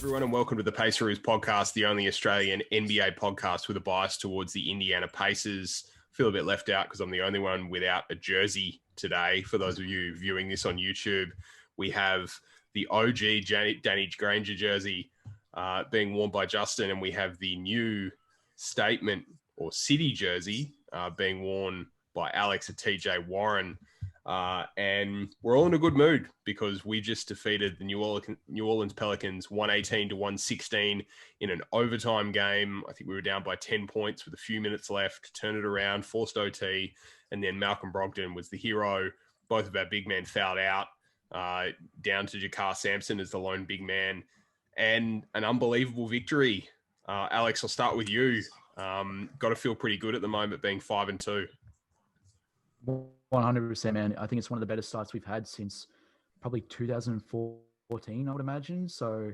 everyone, and welcome to the Paceroos Podcast, the only Australian NBA podcast with a bias towards the Indiana Pacers. I feel a bit left out because I'm the only one without a jersey today. For those of you viewing this on YouTube, we have the OG Danny Granger jersey being worn by Justin, and we have the new statement or city jersey being worn by Alex at TJ Warren. And we're all in a good mood because we just defeated the New Orleans Pelicans 118-116 in an overtime game. I think we were down by 10 points with a few minutes left, turned it around, forced OT, and then Malcolm Brogdon was the hero. Both of our big men fouled out, down to Jakar Sampson as the lone big man, and an unbelievable victory. Alex, I'll start with you. Got to feel pretty good at the moment being 5-2. 100%, man. I think it's one of the better starts we've had since probably 2014, I would imagine. So,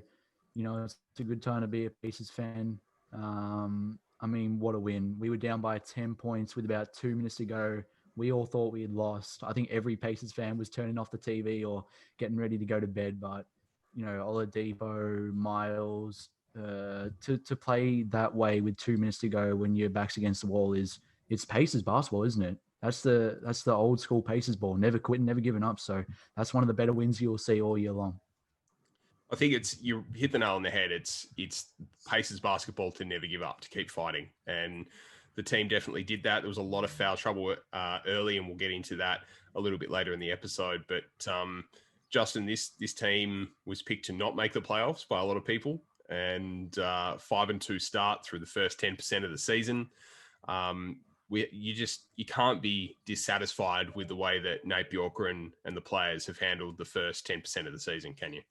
it's a good time to be a Pacers fan. I mean, what a win. We were down by 10 points with about 2 minutes to go. We all thought we had lost. I think every Pacers fan was turning off the TV or getting ready to go to bed. But, Oladipo, Miles, to play that way with 2 minutes to go when your back's against the wall it's Pacers basketball, isn't it? That's the old school Pacers ball. Never quitting, never giving up. So that's one of the better wins you'll see all year long. I think you hit the nail on the head. It's Pacers basketball to never give up, to keep fighting. And the team definitely did that. There was a lot of foul trouble early, and we'll get into that a little bit later in the episode. But Justin, this team was picked to not make the playoffs by a lot of people, and 5-2 start through the first 10% of the season. You can't be dissatisfied with the way that Nate Bjorkgren and the players have handled the first 10% of the season, can you?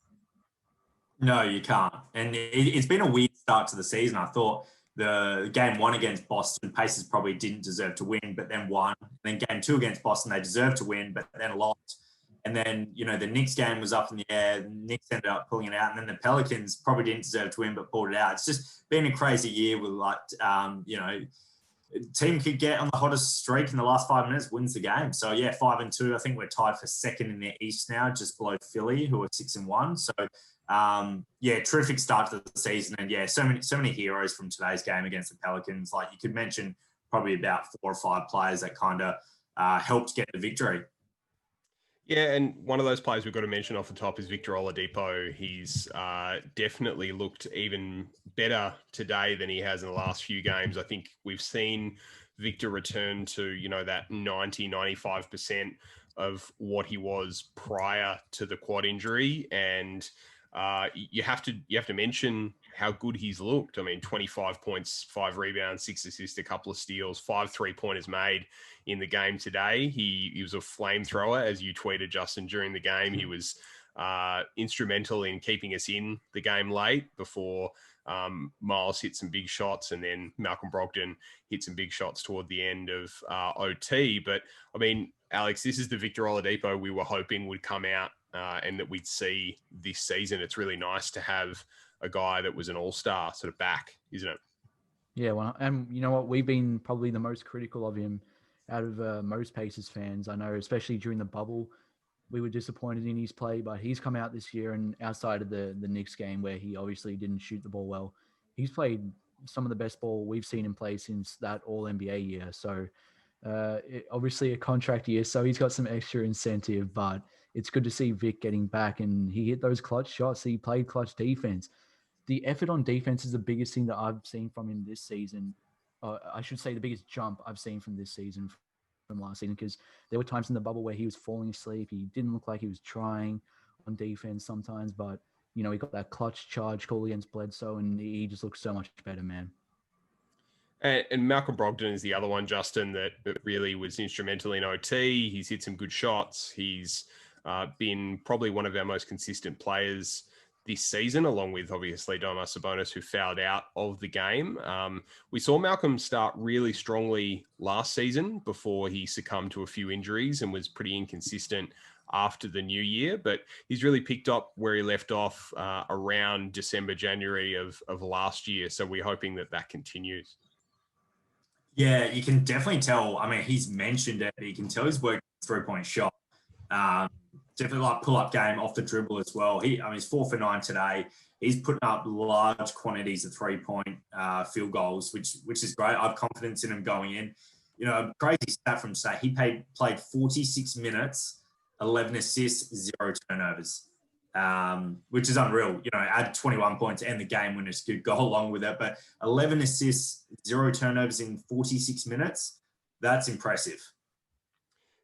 No, you can't. And it's been a weird start to the season. I thought the game one against Boston, Pacers probably didn't deserve to win, but then won. And then game two against Boston, they deserved to win, but then lost. And then, the Knicks game was up in the air. The Knicks ended up pulling it out. And then the Pelicans probably didn't deserve to win, but pulled it out. It's just been a crazy year with team could get on the hottest streak in the last 5 minutes, wins the game. So, 5-2. I think we're tied for second in the East now, just below Philly, who are 6-1. So, terrific start to the season. And, so many heroes from today's game against the Pelicans. Like, you could mention probably about 4 or 5 players that kind of helped get the victory. Yeah, and one of those players we've got to mention off the top is Victor Oladipo. He's definitely looked even better today than he has in the last few games. I think we've seen Victor return to, that 90-95% of what he was prior to the quad injury. And you have to mention how good he's looked. I mean, 25 points, 5 rebounds, 6 assists, a couple of steals, 5 3-pointers made in the game today. He was a flamethrower, as you tweeted, Justin, during the game. He was instrumental in keeping us in the game late before Miles hit some big shots, and then Malcolm Brogdon hit some big shots toward the end of OT. But, I mean, Alex, this is the Victor Oladipo we were hoping would come out and that we'd see this season. It's really nice to have a guy that was an all-star sort of back, isn't it? Yeah, well, and you know what? We've been probably the most critical of him out of most Pacers fans. I know, especially during the bubble, we were disappointed in his play, but he's come out this year, and outside of the Knicks game where he obviously didn't shoot the ball well, he's played some of the best ball we've seen him play since that All-NBA year. So obviously a contract year, so he's got some extra incentive, but it's good to see Vic getting back, and he hit those clutch shots. He played clutch defense. The effort on defense is the biggest thing that I've seen from him this season. I should say the biggest jump I've seen from this season from last season, because there were times in the bubble where he was falling asleep. He didn't look like he was trying on defense sometimes, but, he got that clutch charge call against Bledsoe, and he just looks so much better, man. And Malcolm Brogdon is the other one, Justin, that really was instrumental in OT. He's hit some good shots. He's been probably one of our most consistent players this season, along with obviously Domas Sabonis, who fouled out of the game. We saw Malcolm start really strongly last season before he succumbed to a few injuries and was pretty inconsistent after the new year, but he's really picked up where he left off around December, January of last year. So we're hoping that continues. Yeah, you can definitely tell. I mean, he's mentioned it, but you can tell he's working 3-point shot. Definitely like pull-up game off the dribble as well. He's 4 for 9 today. he's putting up large quantities of 3-point field goals, which is great. I have confidence in him going in. You know, a crazy stat from State. He played 46 minutes, 11 assists, 0 turnovers, which is unreal. You know, add 21 points and the game winners could go along with it. But 11 assists, 0 turnovers in 46 minutes, that's impressive.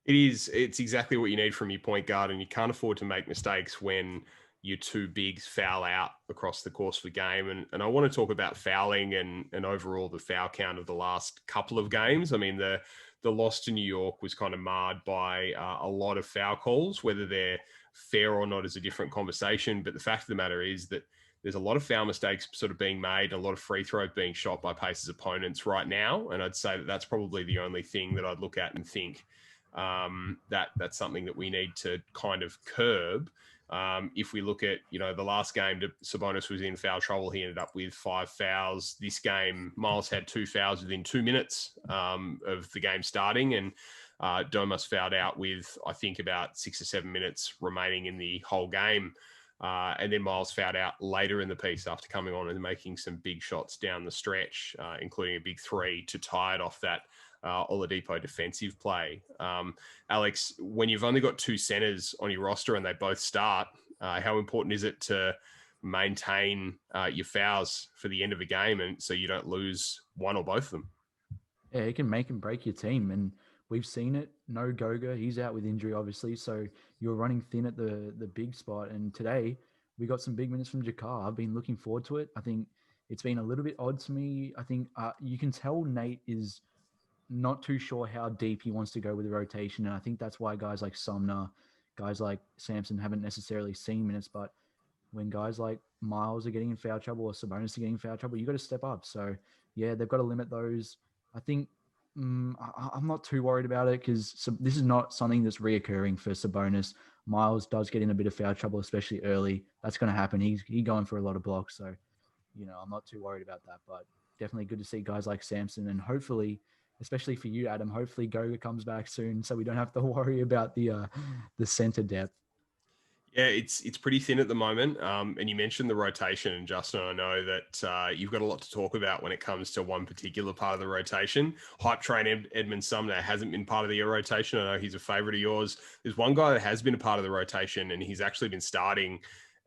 It is. It's exactly what you need from your point guard, and you can't afford to make mistakes when your two bigs foul out across the course of the game. And I want to talk about fouling and overall the foul count of the last couple of games. I mean, the loss to New York was kind of marred by a lot of foul calls. Whether they're fair or not is a different conversation. But the fact of the matter is that there's a lot of foul mistakes sort of being made, and a lot of free throws being shot by Pacers opponents right now. And I'd say that that's probably the only thing that I'd look at and think that's something that we need to kind of curb. If we look at, you know, the last game, Sabonis was in foul trouble. He ended up with 5 fouls. This game, Miles had 2 fouls within 2 minutes of the game starting, and Domas fouled out with, I think, about 6 or 7 minutes remaining in the whole game. And then Miles fouled out later in the piece after coming on and making some big shots down the stretch, including a big 3 to tie it off that Oladipo defensive play. Alex, when you've only got 2 centers on your roster and they both start, how important is it to maintain your fouls for the end of a game, and so you don't lose one or both of them? Yeah, it can make and break your team, and we've seen it. No Goga, he's out with injury, obviously, so you're running thin at the big spot. And today we got some big minutes from Jakar. I've been looking forward to it. I think it's been a little bit odd to me. I think you can tell Nate is not too sure how deep he wants to go with the rotation. And I think that's why guys like Sumner, guys like Sampson haven't necessarily seen minutes. But when guys like Miles are getting in foul trouble or Sabonis are getting in foul trouble, you got to step up. So, yeah, they've got to limit those. I think I'm not too worried about it because this is not something that's reoccurring for Sabonis. Miles does get in a bit of foul trouble, especially early. That's going to happen. He's going for a lot of blocks. So, you know, I'm not too worried about that. But definitely good to see guys like Sampson, and hopefully, especially for you, Adam, hopefully Goga comes back soon so we don't have to worry about the center depth. Yeah, it's pretty thin at the moment. And you mentioned the rotation, and Justin, I know that you've got a lot to talk about when it comes to one particular part of the rotation. Hype train Edmund Sumner hasn't been part of the rotation. I know he's a favorite of yours. There's one guy that has been a part of the rotation, and he's actually been starting.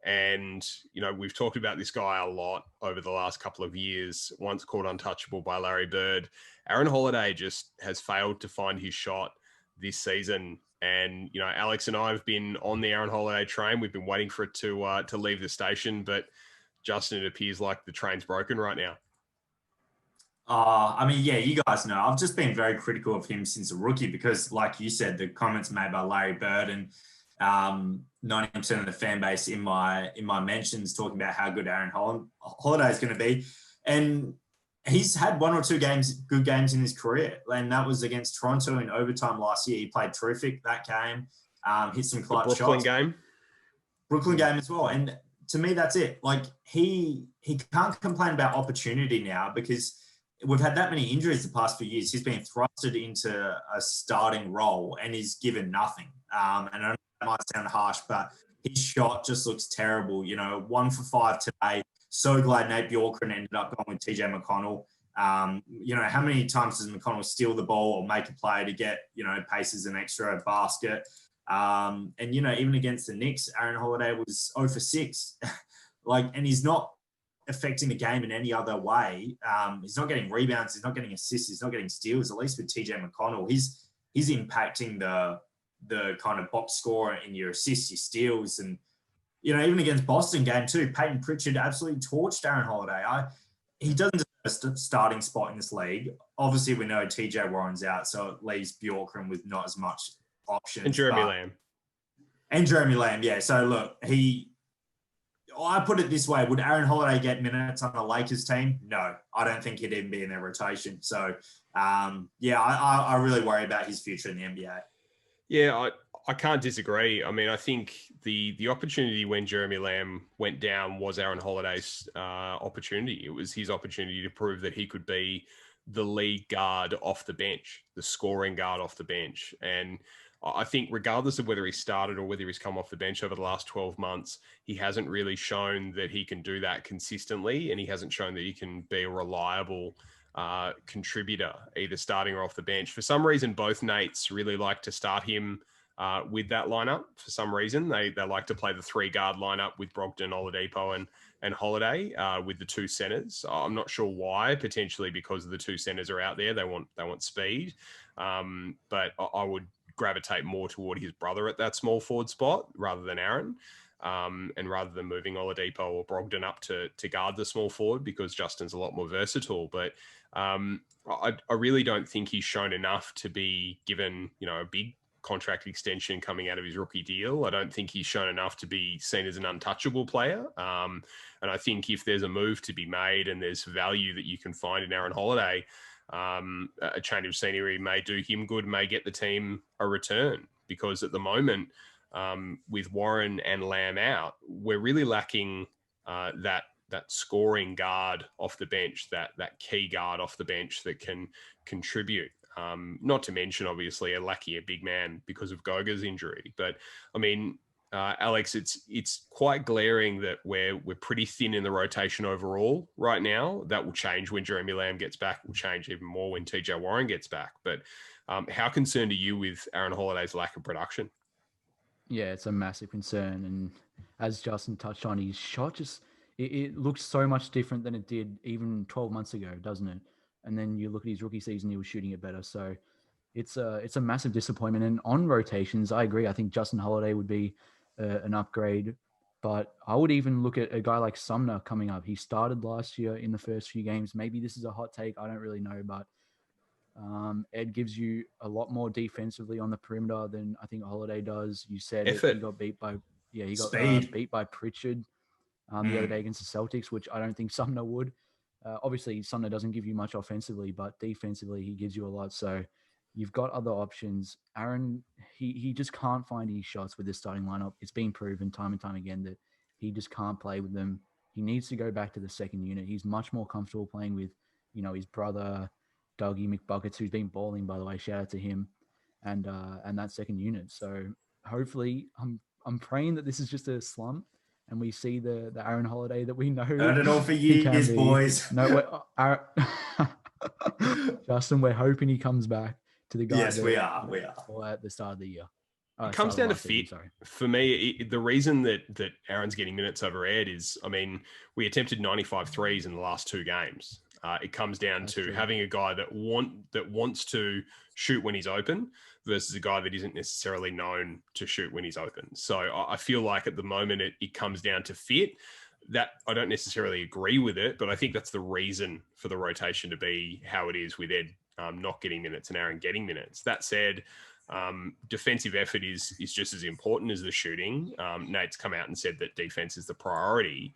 And, you know, we've talked about this guy a lot over the last couple of years, once called untouchable by Larry Bird. Aaron Holiday just has failed to find his shot this season. And, you know, Alex and I have been on the Aaron Holiday train. We've been waiting for it to leave the station. But, Justin, it appears like the train's broken right now. I mean, yeah, you guys know. I've just been very critical of him since a rookie because, like you said, the comments made by Larry Bird and 90% of the fan base in my mentions talking about how good Aaron Holiday is going to be. And he's had 1 or 2 good games in his career. And that was against Toronto in overtime last year. He played terrific that game, hit some clutch shots. Brooklyn game as well. And to me, that's it. Like he can't complain about opportunity now because we've had that many injuries the past few years. He's been thrusted into a starting role and he's given nothing. And I know that might sound harsh, but his shot just looks terrible. You know, 1 for 5 today. So glad Nate Bjorkgren ended up going with TJ McConnell. You know, how many times does McConnell steal the ball or make a play to get, you know, Pacers an extra basket? And, you know, even against the Knicks, Aaron Holiday was 0 for 6. And he's not affecting the game in any other way. He's not getting rebounds. He's not getting assists. He's not getting steals, at least with TJ McConnell. He's impacting the kind of box score in your assists, your steals. And, you know, even against Boston game 2, Peyton Pritchard absolutely torched Aaron Holiday. He doesn't deserve a starting spot in this league. Obviously, we know TJ Warren's out, so it leaves Bjorkgren with not as much options. And Jeremy Lamb. Yeah. So, look, I put it this way. Would Aaron Holiday get minutes on the Lakers team? No. I don't think he'd even be in their rotation. So, I really worry about his future in the NBA. Yeah, I can't disagree. I mean, I think the opportunity when Jeremy Lamb went down was Aaron Holiday's opportunity. It was his opportunity to prove that he could be the lead guard off the bench, the scoring guard off the bench. And I think regardless of whether he started or whether he's come off the bench over the last 12 months, he hasn't really shown that he can do that consistently, and he hasn't shown that he can be a reliable contributor, either starting or off the bench. For some reason, both Nates really like to start him with that lineup. For some reason, they like to play the 3-guard lineup with Brogdon, Oladipo, and Holiday with the 2 centers. I'm not sure why. Potentially because the 2 centers are out there. They want speed, but I would gravitate more toward his brother at that small forward spot rather than Aaron. And rather than moving Oladipo or Brogdon up to guard the small forward, because Justin's a lot more versatile. But I really don't think he's shown enough to be given, a big contract extension coming out of his rookie deal. I don't think he's shown enough to be seen as an untouchable player. And I think if there's a move to be made and there's value that you can find in Aaron Holiday, a change of scenery may do him good, may get the team a return, because at the moment, with Warren and Lamb out, we're really lacking that scoring guard off the bench, that key guard off the bench that can contribute. Not to mention, obviously, a big man because of Goga's injury. But I mean, Alex, it's quite glaring that we're pretty thin in the rotation overall right now. That will change when Jeremy Lamb gets back. Will change even more when TJ Warren gets back. But how concerned are you with Aaron Holiday's lack of production? Yeah, it's a massive concern. And as Justin touched on, his shot just it looks so much different than it did even 12 months ago, doesn't it? And then you look at his rookie season, he was shooting it better. So it's a massive disappointment. And on rotations, I agree. I think Justin Holiday would be an upgrade. But I would even look at a guy like Sumner coming up. He started last year in the first few games. Maybe this is a hot take. I don't really know. But Ed gives you a lot more defensively on the perimeter than I think Holiday does. You said he got beat by beat by Pritchard the other day against the Celtics, which I don't think Sumner would. Obviously, Sumner doesn't give you much offensively, but defensively he gives you a lot. So you've got other options. Aaron, he just can't find his shots with this starting lineup. It's been proven time and time again that he just can't play with them. He needs to go back to the second unit. He's much more comfortable playing with, his brother, Dougie McBuckets, who's been balling, by the way. Shout out to him, and that second unit. So hopefully, I'm praying that this is just a slump, and we see the Aaron Holiday that we know. Heard it all for years, boys. No, Justin, we're hoping he comes back to the guy. Yes, we are. At the start of the year. It comes down to fit. For me, the reason that Aaron's getting minutes over Ed is, I mean, we attempted 95 threes in the last 2 games. It comes down to having a guy that wants to shoot when he's open versus a guy that isn't necessarily known to shoot when he's open. So I feel like at the moment it comes down to fit. That I don't necessarily agree with it, but I think that's the reason for the rotation to be how it is, with Ed not getting minutes and Aaron getting minutes. That said, defensive effort is just as important as the shooting. Nate's come out and said that defense is the priority.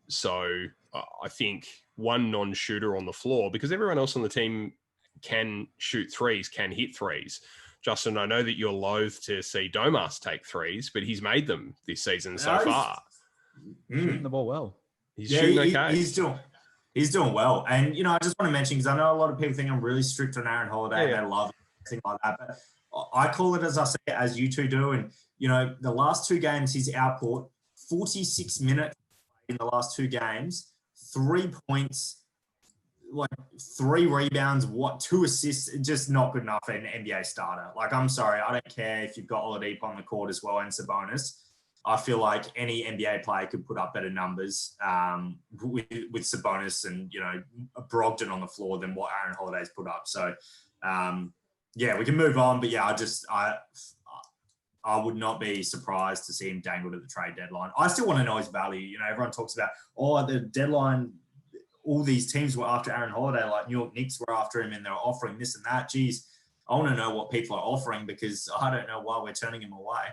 So I think one non-shooter on the floor, because everyone else on the team can shoot threes, can hit threes. Justin, I know that you're loath to see Domas take threes, but he's made them this season so far. Shooting the ball well. He's shooting okay. He's doing well. And, I just want to mention, because I know a lot of people think I'm really strict on Aaron Holiday and they love it, things like that. But I call it, as I say, as you two do. And, the last 2 games, he's output 46 minutes in the last 2 games, 3 points, 3 rebounds, 2 assists, just not good enough for an NBA starter. I'm sorry, I don't care if you've got Oladipo on the court as well and Sabonis. I feel like any NBA player could put up better numbers with Sabonis and, Brogdon on the floor than what Aaron Holiday's put up. So, we can move on. But, I would not be surprised to see him dangled at the trade deadline. I still want to know his value. Everyone talks about, the deadline, all these teams were after Aaron Holiday, like New York Knicks were after him and they were offering this and that. Geez, I want to know what people are offering, because I don't know why we're turning him away.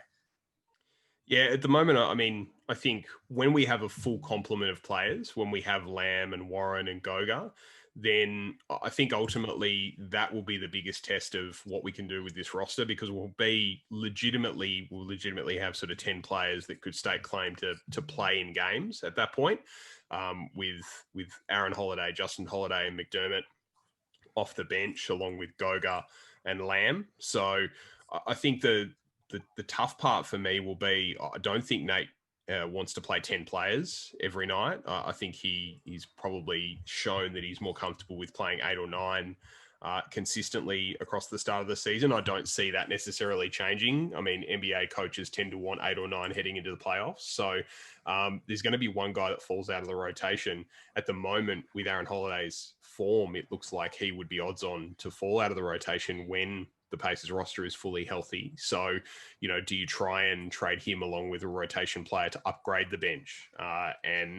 Yeah, at the moment, I mean, I think when we have a full complement of players, when we have Lamb and Warren and Goga, then I think ultimately that will be the biggest test of what we can do with this roster, because we'll legitimately have sort of 10 players that could stake claim to play in games at that point, with Aaron Holiday, Justin Holiday and McDermott off the bench, along with Goga and Lamb. So I think the tough part for me will be, I don't think Nate wants to play 10 players every night. I think he's probably shown that he's more comfortable with playing 8 or 9 consistently across the start of the season. I don't see that necessarily changing. I mean, NBA coaches tend to want 8 or 9 heading into the playoffs. So there's going to be one guy that falls out of the rotation. At the moment, with Aaron Holiday's form, it looks like he would be odds on to fall out of the rotation when the Pacers roster is fully healthy. So, do you try and trade him along with a rotation player to upgrade the bench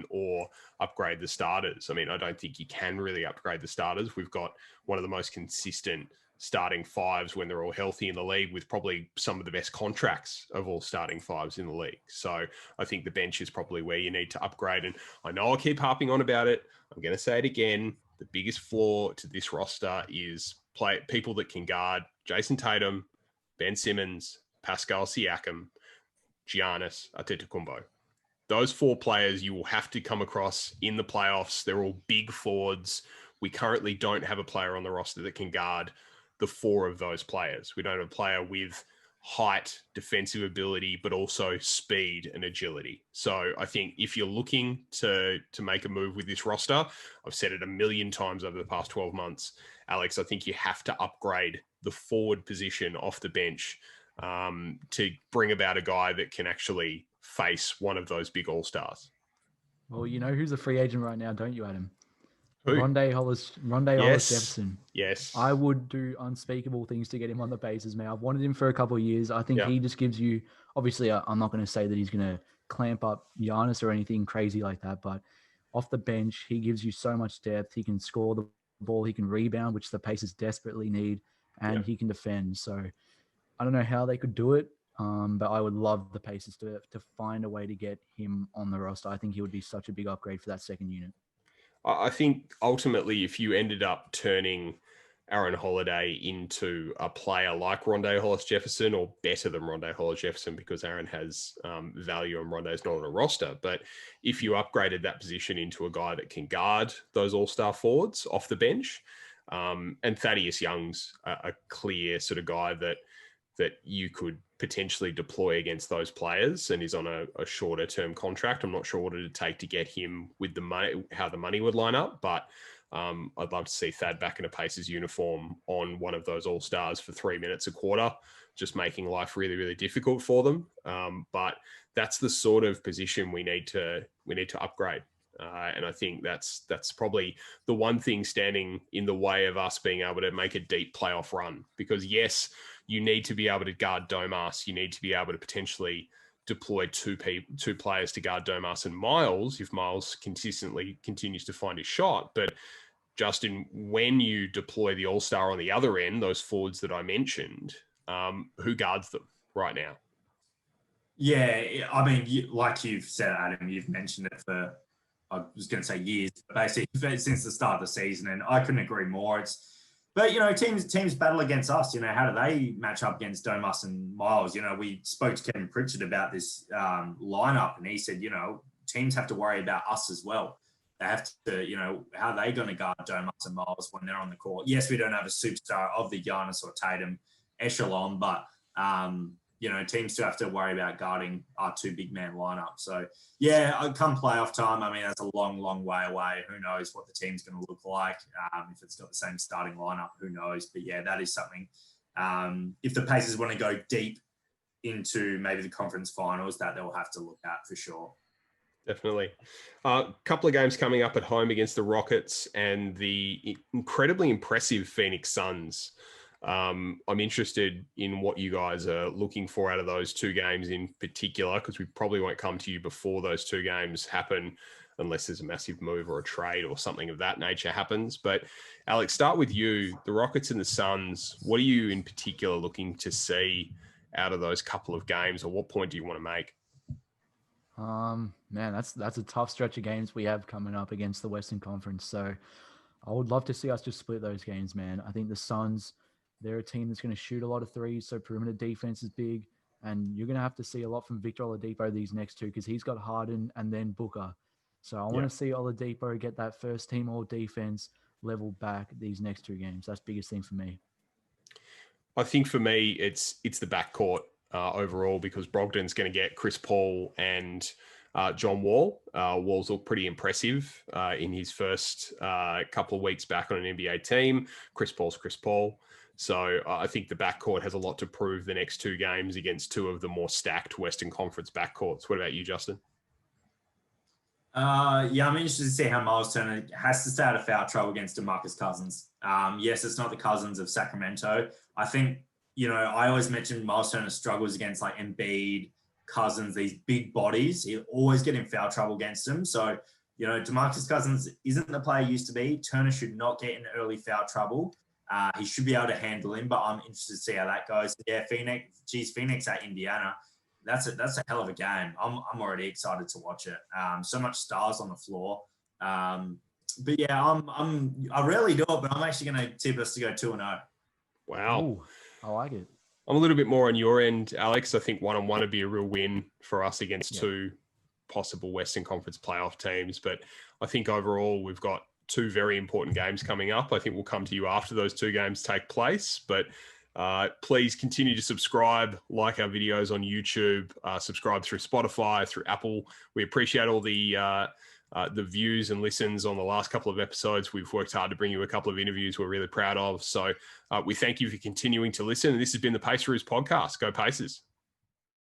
or upgrade the starters? I mean, I don't think you can really upgrade the starters. We've got one of the most consistent starting fives when they're all healthy in the league, with probably some of the best contracts of all starting fives in the league. So I think the bench is probably where you need to upgrade. And I know I'll keep harping on about it. I'm going to say it again. The biggest flaw to this roster is people that can guard Jason Tatum, Ben Simmons, Pascal Siakam, Giannis Antetokounmpo. Those 4 players you will have to come across in the playoffs. They're all big forwards. We currently don't have a player on the roster that can guard the 4 of those players. We don't have a player with height, defensive ability, but also speed and agility. So I think if you're looking to make a move with this roster, I've said it a million times over the past 12 months, Alex, I think you have to upgrade the forward position off the bench to bring about a guy that can actually face one of those big all-stars. Well, you know who's a free agent right now, don't you, Adam? Who? Rondé Hollis Jefferson. Yes. I would do unspeakable things to get him on the Pacers, man. I've wanted him for a couple of years. I think he just gives you, obviously, I'm not going to say that he's going to clamp up Giannis or anything crazy like that, but off the bench, he gives you so much depth. He can score the ball, he can rebound, which the Pacers desperately need, and he can defend. So I don't know how they could do it, but I would love the Pacers to find a way to get him on the roster. I think he would be such a big upgrade for that second unit. I think ultimately, if you ended up turning Aaron Holiday into a player like Rondé Hollis Jefferson, or better than Rondé Hollis Jefferson, because Aaron has value and Rondé's not on a roster. But if you upgraded that position into a guy that can guard those all-star forwards off the bench, and Thaddeus Young's a clear sort of guy that you could potentially deploy against those players, and is on a shorter term contract. I'm not sure what it'd take to get him with the money, how the money would line up, but I'd love to see Thad back in a Pacers uniform on one of those all-stars for 3 minutes a quarter, just making life really, really difficult for them. But that's the sort of position we need to upgrade. And I think that's probably the one thing standing in the way of us being able to make a deep playoff run. Because yes, you need to be able to guard Domas. You need to be able to potentially deploy two players to guard Domas and Miles if Miles consistently continues to find his shot. But Justin, when you deploy the all-star on the other end, those forwards that I mentioned, who guards them right now? Yeah, I mean, like you've said, Adam, you've mentioned it for, I was going to say years, but basically since the start of the season, and I couldn't agree more. But teams battle against us. How do they match up against Domas and Miles? We spoke to Kevin Pritchard about this lineup, and he said, teams have to worry about us as well. They have to, how are they going to guard Domas and Miles when they're on the court? Yes, we don't have a superstar of the Giannis or Tatum echelon, but teams still have to worry about guarding our 2 big man lineup. So, yeah, come playoff time, I mean, that's a long, long way away. Who knows what the team's going to look like? If it's got the same starting lineup, who knows? But, yeah, that is something. If the Pacers want to go deep into maybe the conference finals, that they'll have to look at for sure. Definitely. A couple of games coming up at home against the Rockets and the incredibly impressive Phoenix Suns. I'm interested in what you guys are looking for out of those 2 games in particular, because we probably won't come to you before those 2 games happen, unless there's a massive move or a trade or something of that nature happens. But Alex, start with you. The Rockets and the Suns, what are you in particular looking to see out of those couple of games, or what point do you want to make? Man, that's a tough stretch of games we have coming up against the Western Conference. So I would love to see us just split those games, man. I think the Suns, they're a team that's going to shoot a lot of threes, so perimeter defense is big, and you're going to have to see a lot from Victor Oladipo these next 2, because he's got Harden and then Booker. So I want to see Oladipo get that first team all defense level back these next 2 games. That's the biggest thing for me. I think for me, it's the backcourt overall, because Brogdon's going to get Chris Paul and John Wall. Wall's looked pretty impressive in his first couple of weeks back on an NBA team. Chris Paul's Chris Paul. So I think the backcourt has a lot to prove the next two games against two of the more stacked Western Conference backcourts. What about you, Justin? Yeah, I'm interested to see how Miles Turner has to stay out of foul trouble against DeMarcus Cousins. Yes, it's not the Cousins of Sacramento. I think, I always mention Miles Turner struggles against like Embiid, Cousins, these big bodies. He'll always get in foul trouble against them. So, DeMarcus Cousins isn't the player he used to be. Turner should not get in early foul trouble. He should be able to handle him, but I'm interested to see how that goes. Yeah, Phoenix at Indiana. That's a hell of a game. I'm already excited to watch it. So much stars on the floor. But yeah, I rarely do it, but I'm actually going to tip us to go 2-0. Wow. Ooh, I like it. I'm a little bit more on your end, Alex. I think 1-1 would be a real win for us against two possible Western Conference playoff teams. But I think overall we've got two very important games coming up. I think we'll come to you after those two games take place. But please continue to subscribe, like our videos on YouTube, subscribe through Spotify, through Apple. We appreciate all the views and listens on the last couple of episodes. We've worked hard to bring you a couple of interviews we're really proud of. So we thank you for continuing to listen. And this has been the Paceroos Podcast. Go Pacers.